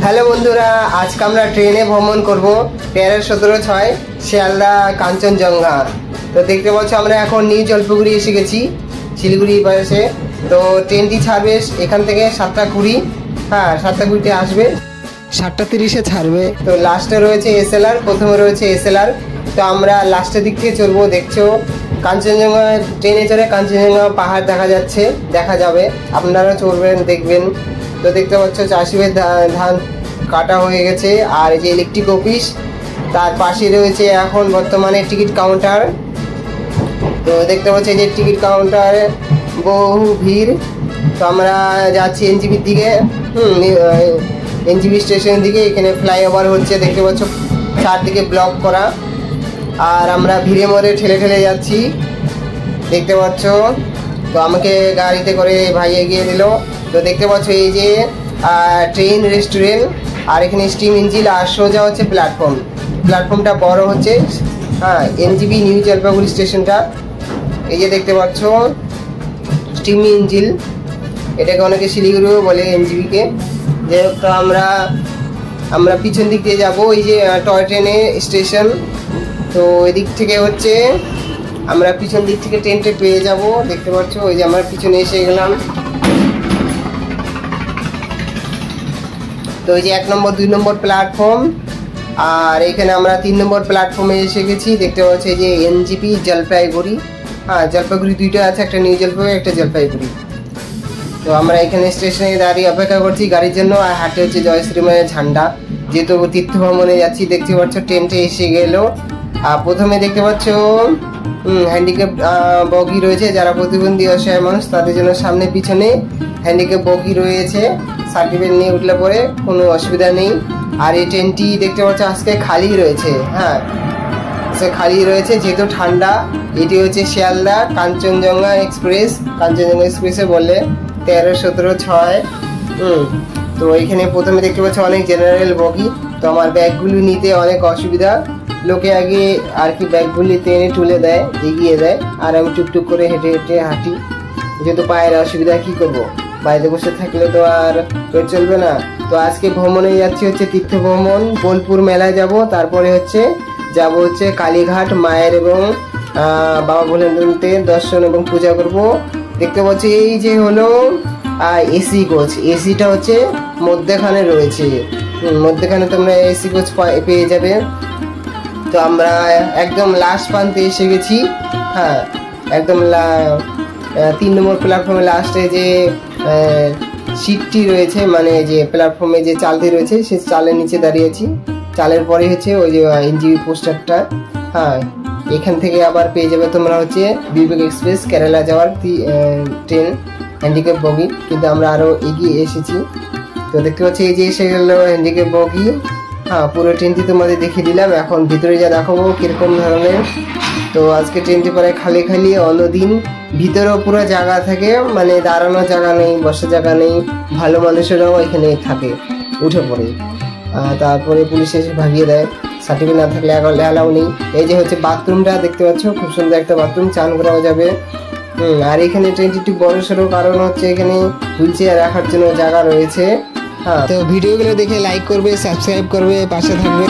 Hello বন্ধুরা, আজকে আমরা ট্রেনে ভ্রমণ করব 13-17-6 শিয়ালদা কাঞ্চনজঙ্ঘা। তো দেখতে পাচ্ছ আমরা এখন নিউ জলপাইগুড়ি এসে গেছি, শিলিগুড়ি পাশে। তো ট্রেনটি ছাড়বে এখান থেকে 7টা 20, হ্যাঁ 7টা 20-তে আসবে, 7টা 30-এ ছাড়বে। তো লাস্টে রয়েছে এসএলআর, প্রথমে রয়েছে এসএলআর। তো আমরা লাস্টের দিক থেকে চলবো। দেখছো কাঞ্চনজঙ্ঘা ট্রেনে চড়ে কাঞ্চনজঙ্ঘা পাহাড় দেখা যাবে, আপনারা চড়বেন দেখবেন। তো দেখতে পাচ্ছ চাষিদের ধান কাটা হয়ে গেছে। আর এই যে ইলেকট্রিক অফিস, তার পাশে রয়েছে এখন বর্তমানে টিকিট কাউন্টার। তো দেখতে পাচ্ছি যে টিকিট কাউন্টারে বহু ভিড়। তো আমরা যাচ্ছি এনজিবির দিকে, এনজিবি স্টেশনের দিকে। এখানে ফ্লাইওভার হচ্ছে, দেখতে পাচ্ছ চারদিকে ব্লক করা। আর আমরা ভিড়ে মরে ঠেলে যাচ্ছি, দেখতে পাচ্ছ। তো আমাকে গাড়িতে করে ভাই এগিয়ে দিল। তো দেখতে পাচ্ছ এই যে ট্রেন রেস্টুরেন্ট, আর এখানে স্টিম ইঞ্জিন, আর সোজা হচ্ছে প্ল্যাটফর্মটা বড় হচ্ছে, হ্যাঁ এনজিবি নিউ জলপাইগুড়ি স্টেশনটা। এই যে দেখতে পাচ্ছ স্টিম ইঞ্জিন, এটাকে অনেকে শিলিগুড়িও বলে এনজিবিকে। যাই হোক, তো আমরা পিছন দিক দিয়ে যাবো। এই যে টয় ট্রেনে স্টেশন, তো এদিক থেকে হচ্ছে আমরা পিছন দিক থেকে ট্রেনটা পেয়ে যাব। দেখতে পাচ্ছ ওই যে আমরা পিছনে এসে গেলাম। তো ওই যে 1 নম্বর 2 নম্বর প্ল্যাটফর্ম, আর এখানে আমরা 3 নম্বর প্ল্যাটফর্মে এসে গেছি। দেখতে পাচ্ছি যে এনজিপি জলপাইগুড়ি, হ্যাঁ জলপাইগুড়ি দুইটা আছে, একটা নিউ জলপাইগুড়ি একটা জলপাইগুড়ি। তো আমরা এখানে স্টেশনে দাঁড়িয়ে অপেক্ষা করছি গাড়ির জন্য। আর হাটে হচ্ছে জয় শ্রীমানের ঝান্ডা, যেহেতু তীর্থ ভ্রমণে যাচ্ছি। দেখতে পাচ্ছ ট্রেনটা এসে গেল। আর প্রথমে দেখতে পাচ্ছ হ্যান্ডিক্যাপ বগি রয়েছে, যারা প্রতিবন্ধী অসহায় মানুষ তাদের জন্য সামনে পিছনে হ্যান্ডিক্যাপ বগি রয়েছে। সার্টিফিকেট নিয়ে উঠলে পরে কোনো অসুবিধা নেই। আর এই ট্রেনটি দেখতে পাচ্ছ আজকে খালি রয়েছে, হ্যাঁ খালি রয়েছে যেহেতু ঠান্ডা। এটি হচ্ছে শিয়ালদা কাঞ্চনজঙ্ঘা এক্সপ্রেস, কাঞ্চনজঙ্ঘা এক্সপ্রেসে বলে 13-17-6। তো এইখানে প্রথমে দেখতে পাচ্ছ অনেক জেনারেল বগি। তো আমার ব্যাগগুলি নিতে অনেক অসুবিধা, লোকে আগে আর কি ব্যাগগুলি টেনে তুলে দেয়, এগিয়ে দেয়, আর আমি টুকটুক করে হেঁটে হাঁটি, যেহেতু পায়ের অসুবিধা। কি করব, বাড়িতে বসে থাকলে তো আর চলবে না। তো আজকে ভ্রমণে যাচ্ছি হচ্ছে তীর্থ ভ্রমণ, বোলপুর মেলায় যাব, তারপরে যাব হচ্ছে কালীঘাট মায়ের এবং বাবা ভোলেনাথের দর্শন এবং পূজা করব। দেখতে পাচ্ছি এই যে হলো এসি কোচ, এসিটা হচ্ছে মধ্যখানে রয়েছে, মধ্যখানে তোমরা এসি কোচ পেয়ে যাবে। তো আমরা একদম লাস্ট প্রান্তে এসে গেছি, হ্যাঁ একদম 3 নম্বর প্ল্যাটফর্মে লাস্টে যে সিটটি রয়েছে, মানে যে প্ল্যাটফর্মে যে চালটি রয়েছে সে চালের নিচে দাঁড়িয়েছি। চালের পরে হচ্ছে ওই যে এনজিবি পোস্টারটা, হ্যাঁ এখান থেকে আবার পেয়ে যাবে তোমরা হচ্ছে বিবেক এক্সপ্রেস কেরালা যাওয়ার ট্রেন হ্যান্ডিক্যাপ বগি, কিন্তু আমরা আরও এগিয়ে এসেছি। তো দেখতে পাচ্ছি এই যে এসে গেল হ্যান্ডিক্যাপ বগি, হ্যাঁ পুরো ট্রেনটি তোমাদের দেখিয়ে দিলাম। এখন ভিতরে যা দেখাবো কিরকম ধরনের। তো আজকে ট্রেনটি প্রায় খালি, অন্যদিন ভিতরেও পুরো জায়গা থাকে, মানে দাঁড়ানোর জায়গা নেই, বসার জায়গা নেই, ভালো মানুষেরাও এখানে থাকে, উঠে পড়ে। তারপরে পুলিশ এসে ভাগিয়ে দেয়, সার্টিফিকেট না থাকলে অ্যালাউ নেই। এই যে হচ্ছে বাথরুমটা দেখতে পাচ্ছ, খুব সুন্দর একটা বাথরুম, চান করাও যাবে। আর এখানে ট্রেনটি একটু বড় সড়ো, কারণ হচ্ছে এখানে হুইল চেয়ার রাখার জন্য জায়গা রয়েছে। হ্যাঁ, তো ভিডিওগুলো দেখে লাইক করবে, সাবস্ক্রাইব করবে, পাশে থাকবে।